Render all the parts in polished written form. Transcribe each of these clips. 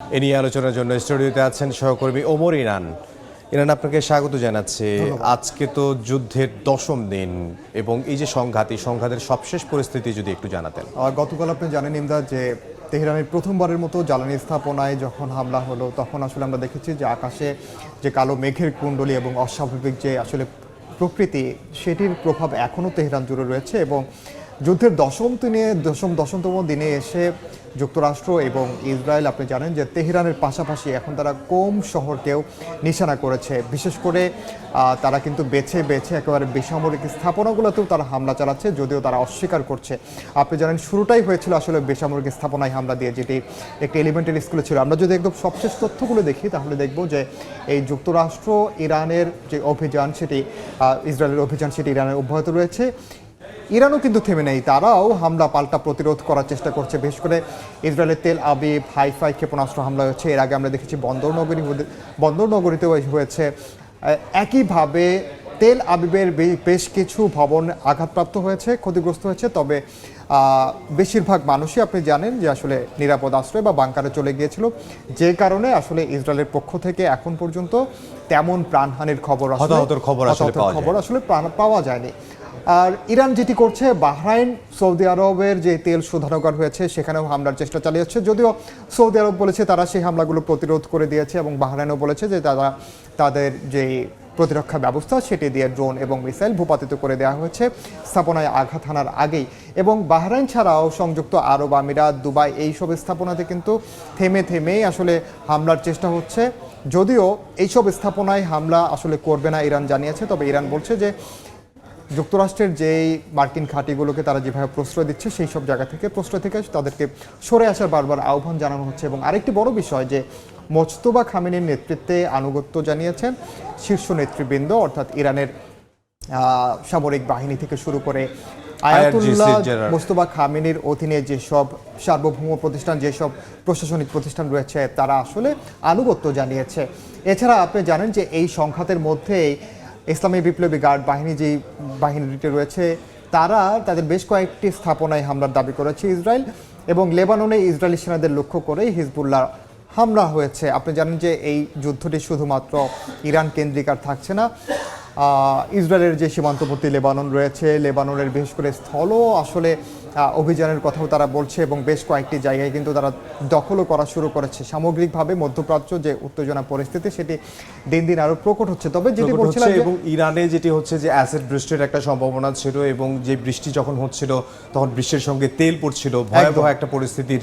এ নিয়ে আলোচনার জন্য স্টুডিওতে আছেন সহকর্মী ওমর ইরান। ইরান, আপনাকে স্বাগত জানাচ্ছি। আজকে তো যুদ্ধের 10ম দিন এবং এই যে সংঘাতের সবশেষ পরিস্থিতি যদি একটু জানাতেন। গতকাল আপনি জানেন ইমদাদ যে তেহরানের প্রথমবারের মতো জ্বালানি স্থাপনায় যখন হামলা হলো তখন আসলে আমরা দেখেছি যে আকাশে যে কালো মেঘের কুণ্ডলী এবং অস্বাভাবিক যে আসলে প্রকৃতি সেটির প্রভাব এখনও তেহরান জুড়ে রয়েছে এবং যুদ্ধের দশমতম দিনে এসে যুক্তরাষ্ট্র এবং ইসরায়েল আপনি জানেন যে তেহরানের পাশাপাশি এখন তারা কোম শহরকেও নিশানা করেছে। বিশেষ করে তারা কিন্তু বেছে বেছে একেবারে বেসামরিক স্থাপনাগুলোতেও তারা হামলা চালাচ্ছে, যদিও তারা অস্বীকার করছে। আপনি জানেন শুরুটাই হয়েছিল আসলে বেসামরিক স্থাপনায় হামলা দিয়ে, যেটি একটি এলিমেন্টারি স্কুলে ছিল। আমরা যদি একদম সবশেষ তথ্যগুলো দেখি তাহলে দেখব যে এই যুক্তরাষ্ট্র ইরানের যে অভিযান সেটি ইসরায়েলের অভিযান সেটি ইরানের অব্যাহত রয়েছে। ইরানও কিন্তু থেমে নেই, তারাও হামলা পাল্টা প্রতিরোধ করার চেষ্টা করছে। বিশেষ করে ইসরায়েলের তেল আবিব হাইফাই ক্ষেপণাস্ত্র হামলা হচ্ছে। এর আগে আমরা দেখেছি বন্দরনগরীতেও হয়েছে। একইভাবে তেল আবিবের বেশ কিছু ভবন আঘাতপ্রাপ্ত হয়েছে, ক্ষতিগ্রস্ত হয়েছে। তবে বেশিরভাগ মানুষই আপনি জানেন যে আসলে নিরাপদ আশ্রয় বা বাংকারে চলে গিয়েছিল, যে কারণে আসলে ইসরায়েলের পক্ষ থেকে এখন পর্যন্ত তেমন প্রাণহানির খবর আসলে পাওয়া যায়নি। আর ইরান যেটি করছে, বাহরাইন সৌদি আরবের যে তেল শোধনাগার হয়েছে সেখানেও হামলার চেষ্টা চালিয়েছে। যদিও সৌদি আরব বলেছে তারা সেই হামলাগুলো প্রতিরোধ করে দিয়েছে এবং বাহরাইনও বলেছে যে তারা তাদের যে প্রতিরক্ষা ব্যবস্থা সেটি দিয়ে ড্রোন এবং মিসাইল ভূপাতিত করে দেওয়া হয়েছে স্থাপনায় আঘাত হানার আগেই। এবং বাহরাইন ছাড়াও সংযুক্ত আরব আমিরাত, দুবাই এইসব স্থাপনাতে কিন্তু থেমেই আসলে হামলার চেষ্টা হচ্ছে। যদিও এইসব স্থাপনায় হামলা আসলে করবে না ইরান জানিয়েছে, তবে ইরান বলছে যে যুক্তরাষ্ট্রের যেই মার্কিন ঘাঁটিগুলোকে তারা যেভাবে প্রশ্রয় দিচ্ছে সেই সব জায়গা থেকে তাদেরকে সরে আসার বারবার আহ্বান জানানো হচ্ছে। এবং আরেকটি বড় বিষয় যে মোজতবা খামেনির নেতৃত্বে আনুগত্য জানিয়েছেন শীর্ষ নেতৃবৃন্দ, অর্থাৎ ইরানের সামরিক বাহিনী থেকে শুরু করে আয়াতুল্লাহ মোজতবা খামেনির অধীনে যেসব সার্বভৌম প্রতিষ্ঠান, যেসব প্রশাসনিক প্রতিষ্ঠান রয়েছে তারা আসলে আনুগত্য জানিয়েছে। এছাড়া আপনি জানেন যে এই সংঘাতের মধ্যেই ইসলামী বিপ্লবী গার্ড বাহিনী যেই বাহিনীটি রয়েছে তারা তাদের বেশ কয়েকটি স্থাপনায় হামলার দাবি করেছে ইসরায়েল, এবং লেবাননে ইসরায়েলি সেনাদের লক্ষ্য করেই হিজবুল্লাহ হামলা হয়েছে। আপনি জানেন যে এই যুদ্ধটি শুধুমাত্র ইরান কেন্দ্রিক আর থাকছে না। ইসরায়েলের যে সীমান্তবর্তী লেবানন রয়েছে, লেবাননের বিশেষ করে স্থলও আসলে অভিযানের কথাও তারা বলছে এবং বেশ কয়েকটি জায়গায় কিন্তু তারা দখলও করা শুরু করেছে। সামগ্রিকভাবে মধ্যপ্রাচ্য যে উত্তেজনা পরিস্থিতি সেটি দিন দিন আরো প্রকট হচ্ছে। তবে যেটি বলছিলাম, এবং ইরানে যেটি হচ্ছে যে অ্যাসিড বৃষ্টির একটা সম্ভাবনা ছিল এবং যে বৃষ্টি যখন হচ্ছিল তখন বৃষ্টির সঙ্গে তেল পড়ছিল, ভয়াবহ একটা পরিস্থিতির।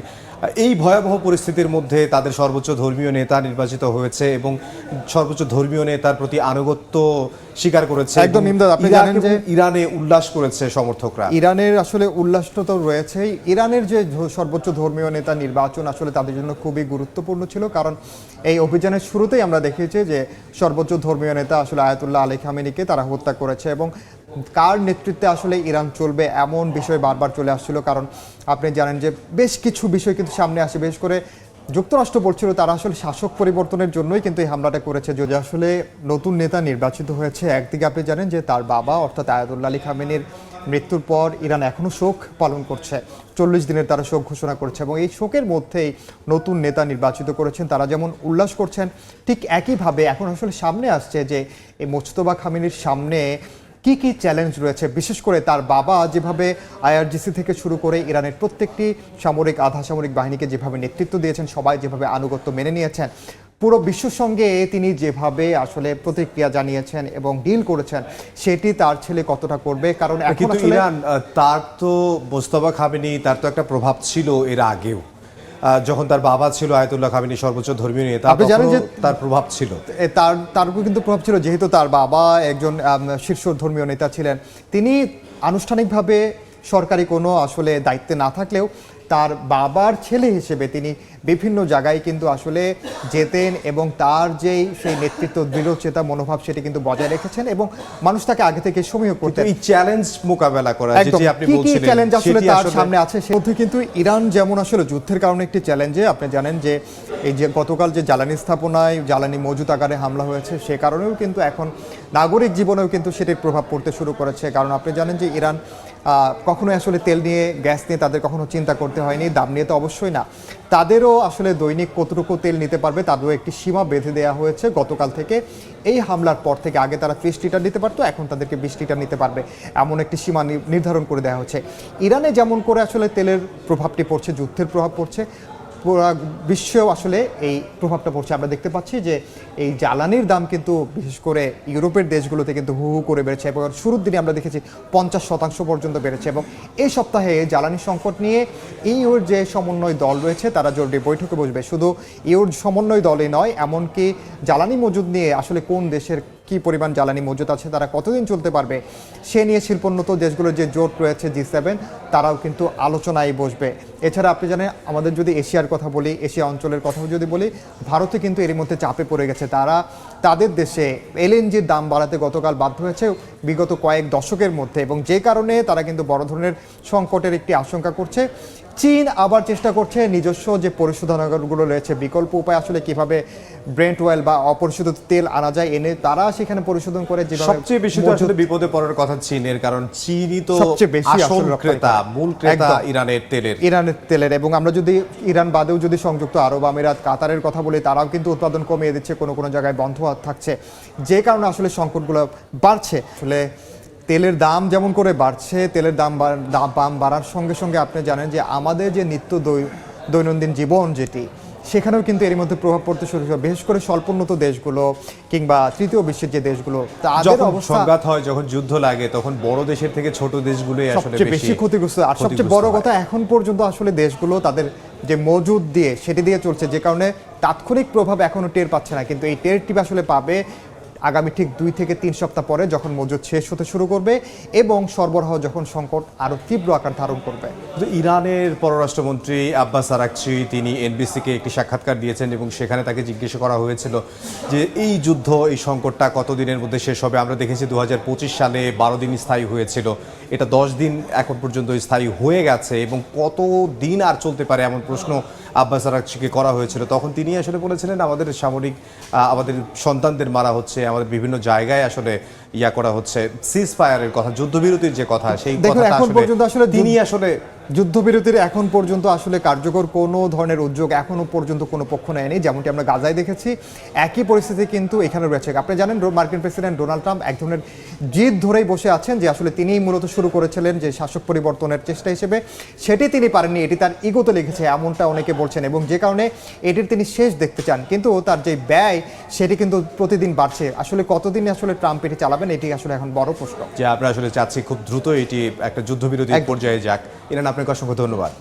এই ভয়াবহ পরিস্থিতির মধ্যে তাদের সর্বোচ্চ ধর্মীয় নেতা নির্বাচিত হয়েছে এবং সর্বোচ্চ ধর্মীয় নেতার প্রতি আনুগত্য স্বীকার করেছে। একদম ইমদাদ, আপনি জানেন যে ইরানে উল্লাস করেছে সমর্থকরা। ইরানের আসলে উল্লাস তো রয়েছেই। ইরানের যে সর্বোচ্চ ধর্মীয় নেতা নির্বাচন আসলে তাদের জন্য খুবই গুরুত্বপূর্ণ ছিল, কারণ এই অভিযানের শুরুতেই আমরা দেখেছি যে সর্বোচ্চ ধর্মীয় নেতা আসলে আয়াতুল্লাহ আলী খামেনিকে তারা হত্যা করেছে এবং কার নেতৃত্বে আসলে ইরান চলবে এমন বিষয় বারবার চলে আসছিল। কারণ আপনি জানেন যে বেশ কিছু বিষয় কিন্তু সামনে আসে, বিশেষ করে যুক্তরাষ্ট্র বলছিল তারা আসলে শাসক পরিবর্তনের জন্যই কিন্তু এই হামলাটা করেছে। যদি আসলে নতুন নেতা নির্বাচিত হয়েছে, একদিকে আপনি জানেন যে তার বাবা অর্থাৎ আয়াতুল্লাহ আলী খামেনির মৃত্যুর পর ইরান এখনও শোক পালন করছে, 40 দিনের তারা শোক ঘোষণা করছে এবং এই শোকের মধ্যেই নতুন নেতা নির্বাচিত করেছেন। তারা যেমন উল্লাস করছেন ঠিক একইভাবে এখন আসলে সামনে আসছে যে এই মোজতবা খামেনির সামনে কি কি চ্যালেঞ্জ রয়েছে। বিশেষ করে তার বাবা যেভাবে আইআরজিসি থেকে শুরু করে ইরানের প্রত্যেকটি সামরিক আধা সামরিক বাহিনীকে যেভাবে নেতৃত্ব দিয়েছেন, সবাই যেভাবে আনুগত্য মেনে নিয়েছেন, পুরো বিশ্বের সঙ্গে তিনি যেভাবে আসলে প্রতিক্রিয়া জানিয়েছেন এবং ডিল করেছেন, সেটি তার ছেলে কতটা করবে। কারণ এখন ইরান তার তো মোজতবা খামেনি তার তো একটা প্রভাব ছিল এর আগেও, যখন তার বাবা ছিল আয়াতুল্লাহ খামেনি সর্বোচ্চ ধর্মীয় নেতা, আপনি জানেন যে তার প্রভাব ছিল, তার উপর কিন্তু প্রভাব ছিল, যেহেতু তার বাবা একজন শীর্ষ ধর্মীয় নেতা ছিলেন। তিনি আনুষ্ঠানিকভাবে সরকারি কোনো আসলে দায়িত্বে না থাকলেও তার বাবার ছেলে হিসেবে তিনি বিভিন্ন জায়গায় কিন্তু আসলে যেতেন এবং তার যেই সেই নেতৃত্ব দৃঢ়চেতা মনোভাব সেটি কিন্তু বজায় রেখেছেন এবং মানুষ তাকে আগে থেকে সমীহ করতেন। এই চ্যালেঞ্জ মোকাবেলা করা, যেটি আপনি বলছিলেন, চ্যালেঞ্জ আসলে তার সামনে আছে সে মধ্যে কিন্তু ইরান যেমন আসলে যুদ্ধের কারণে একটি চ্যালেঞ্জে, আপনি জানেন যে এই যে গতকাল যে জ্বালানি স্থাপনায় জ্বালানি মজুত আকারে হামলা হয়েছে সে কারণেও কিন্তু এখন নাগরিক জীবনেও কিন্তু সেটির প্রভাব পড়তে শুরু করেছে। কারণ আপনি জানেন যে ইরান কখনোই আসলে তেল নিয়ে গ্যাস নিয়ে তাদের কখনো চিন্তা করতে হয়নি, দাম নিয়ে তো অবশ্যই না। তাদেরও আসলে দৈনিক কতটুকু তেল নিতে পারবে তাদেরও একটি সীমা বেঁধে দেওয়া হয়েছে গতকাল থেকে। এই হামলার পর থেকে আগে তারা 30 লিটার নিতে পারতো, এখন তাদেরকে 20 লিটার নিতে পারবে এমন একটি সীমা নির্ধারণ করে দেওয়া হচ্ছে। ইরানে যেমন করে আসলে তেলের প্রভাবটি পড়ছে, যুদ্ধের প্রভাব পড়ছে, পুরা বিশ্বেও আসলে এই প্রভাবটা পড়ছে। আমরা দেখতে পাচ্ছি যে এই জ্বালানির দাম কিন্তু বিশেষ করে ইউরোপের দেশগুলোতে কিন্তু হু হু করে বেড়েছে এবং শুরুর দিনে আমরা দেখেছি 50% পর্যন্ত বেড়েছে। এবং এই সপ্তাহে জ্বালানি সংকট নিয়ে ইউর যে সমন্বয় দল রয়েছে তারা জরুরি বৈঠকে বসবে। শুধু ইউর সমন্বয় দলই নয়, এমনকি জ্বালানি মজুদ নিয়ে আসলে কোন দেশের কী পরিমাণ জ্বালানি মজুদ আছে, তারা কতদিন চলতে পারবে সে নিয়ে শিল্পোন্নত দেশগুলোর যে জোট রয়েছে G7 তারাও কিন্তু আলোচনায় বসবে। এছাড়া আপনি জানেন আমাদের যদি এশিয়ার কথা বলি, এশিয়া অঞ্চলের কথাও যদি বলি, ভারতে কিন্তু এর মধ্যে চাপে পড়ে গেছে। তারা তাদের দেশে এলএনজির দাম বাড়াতে গতকাল বাধ্য হয়েছে বিগত কয়েক দশকের মধ্যে, এবং যে কারণে তারা কিন্তু বড় ধরনের সংকটের একটি আশঙ্কা করছে। চীন আবার চেষ্টা করছে নিজস্ব যে পরিশোধনাগারগুলো রয়েছে, বিকল্প উপায় আসলে কিভাবে ব্রেন্ট অয়েল বা অপরিশোধিত তেল আনা যায় এনে তারা সেখানে পরিশোধন করে। সবচেয়ে বেশি তো আসলে বিপদে পড়ার কথা চীনের, কারণ চীনই তো সবচেয়ে বেশি আসল আসলে ক্রেতা, মূল ক্রেতা ইরানের তেলের। এবং আমরা যদি ইরান বাদেও যদি সংযুক্ত আরব আমিরাত, কাতারের কথা বলি, তারাও কিন্তু উৎপাদন কমিয়ে দিচ্ছে, কোনো কোনো জায়গায় বন্ধ থাকছে, যে কারণে আসলে সংকটগুলো বাড়ছে। আসলে তেলের দাম যেমন করে বাড়ছে, তেলের দাম বাড়ার সঙ্গে সঙ্গে আপনি জানেন যে আমাদের যে দৈনন্দিন জীবন যেটি, সেখানেও কিন্তু এর মধ্যে প্রভাব পড়তে শুরু করে। বিশেষ করে স্বল্পোন্নত দেশগুলো কিংবা তৃতীয় বিশ্বের যে দেশগুলো, তাদের অবস্থা, সংঘাত হয়, যখন যুদ্ধ লাগে, তখন বড় দেশের থেকে ছোট দেশগুলোই আসলে সবচেয়ে বেশি ক্ষতিগ্রস্ত। আর সবচেয়ে বড় কথা, এখন পর্যন্ত আসলে দেশগুলো তাদের যে মজুদ দিয়ে সেটি দিয়ে চলছে, যে কারণে তাৎক্ষণিক প্রভাব এখনো টের পাচ্ছে না, কিন্তু এই টেরটি আসলে পাবে আগামী ঠিক 2 থেকে 3 সপ্তাহ পরে, যখন মজুদ শেষ হতে শুরু করবে এবং সরবরাহ যখন সংকট আরো তীব্র আকার ধারণ করবে। ইরানের পররাষ্ট্রমন্ত্রী আব্বাস আরাকচি তিনি এনবিসিকে একটি সাক্ষাৎকার দিয়েছেন এবং সেখানে তাকে জিজ্ঞেস করা হয়েছিল যে এই যুদ্ধ, এই সংকটটা কতদিনের মধ্যে শেষ হবে। আমরা দেখেছি 2025 সালে 12 দিন স্থায়ী হয়েছিল, এটা 10 দিন এখন পর্যন্ত স্থায়ী হয়ে গেছে, এবং কত দিন আর চলতে পারে এমন প্রশ্ন আব্বাস আরাকচিকে করা হয়েছিল। তখন তিনি আসলে বলেছিলেন আমাদের সামরিক, আমাদের সন্তানদের মারা হচ্ছে, আমাদের বিভিন্ন জায়গায় আসলে করা হচ্ছে, সিজ ফায়ারের কথা, যুদ্ধবিরতির যে কথা, সেই কথাটা এখন পর্যন্ত আসলে তিনি আসলে যুদ্ধবিরতির এখন পর্যন্ত আসলে কার্যকর কোনো ধরনের উদ্যোগ এখনো পর্যন্ত কোনো পক্ষ নেয়নি, যেমনটি আমরা গাজায় দেখেছি। একই পরিস্থিতি কিন্তু এখানে রয়েছে। আপনি জানেন মার্কিন প্রেসিডেন্ট ডোনাল্ড ট্রাম্প এক ধরনের জিদ ধরেই বসে আছেন, যে আসলে তিনিই মূলত শুরু করেছিলেন যে শাসক পরিবর্তনের চেষ্টা হিসেবে, সেটি তিনি পারেননি, এটি তার ইগোতে লেগেছে এমনটা অনেকে বলছেন, এবং যে কারণে এটির তিনি শেষ দেখতে চান। কিন্তু তার যে ব্যয় সেটি কিন্তু প্রতিদিন বাড়ছে। আসলে কতদিন আসলে ট্রাম্প এটি চালাবেন, এটি আসলে এখন বড় প্রশ্ন। যে আমরা আসলে চাচ্ছি খুব দ্রুত এটি একটা যুদ্ধবিরতির পর্যায়ে যাক। ইরান, আপনাকে অসংখ্য ধন্যবাদ।